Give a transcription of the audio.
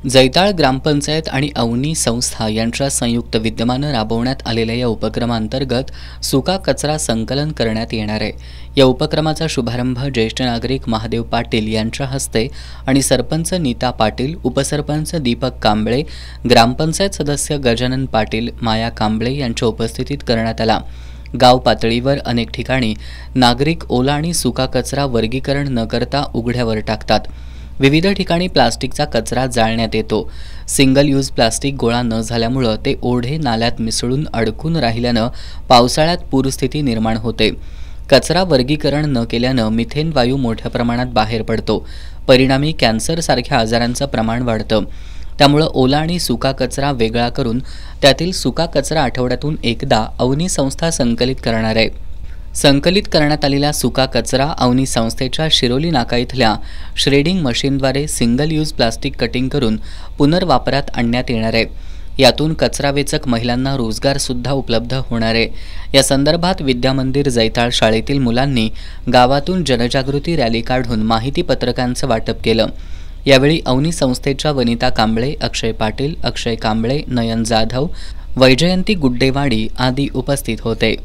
जैताळ ग्रामपंचायत आणि अवनी संस्था यांच्या संयुक्त विद्यमानं राबवण्यात आलेल्या या उपक्रमांतर्गत सुका कचरा संकलन करण्यात येणार आहे। या उपक्रमाचा शुभारंभ ज्येष्ठ नागरिक महादेव पाटील यांच्या हस्ते आणि सरपंच नीता पाटील, उपसरपंच दीपक कांबळे, ग्रामपंचायत सदस्य गजानन पाटील, माया कांबळे यांच्या उपस्थितीत करण्यात आला। गाव पातळीवर अनेक ठिकाणी नागरिक ओला आणि सुका कचरा वर्गीकरण न करता उघड्यावर टाकतात। विविध ठिकाणी प्लास्टिकचा कचरा जाळण्यात येतो। सिंगल यूज प्लास्टिक गोळा न झाल्यामुळे ते ओढे नाल्यात मिसळून अडकून राहिल्यानं पावसाळ्यात पूरस्थिती निर्माण होते। कचरा वर्गीकरण न केल्यानं मिथेन वायू मोठ्या प्रमाणात बाहेर पडतो। परिणामी कॅन्सर सारख्या आजारांचं प्रमाण वाढतं। त्यामुळे ओला आणि सुका कचरा वेगळा करून त्यातील सुका कचरा आठवड्यातून एकदा अवनी संस्था संकलित करणार आहे। संकलित करण्यात आलेला सुका कचरा अवनी संस्थेच्या शिरोली नाका इथल्या श्रेडिंग मशीनद्वारे सिंगल यूज प्लास्टिक कटिंग करून पुनर्वापरात आणण्यात येणार आहे। यातून कचरा वेचक महिलांना रोजगार सुद्धा उपलब्ध होणार आहे। या संदर्भात विद्यामंदिर जैताळ शाळेतील मुलांनी गावातून जनजागृती रॅली काढून माहिती पत्रकांचं वाटप केलं। यावेळी अवनी संस्थेच्या वनिता कांबळे, अक्षय पाटील, अक्षय कांबळे, नयन जाधव, वैजयंती गुड्डेवाडी आदी उपस्थित होते।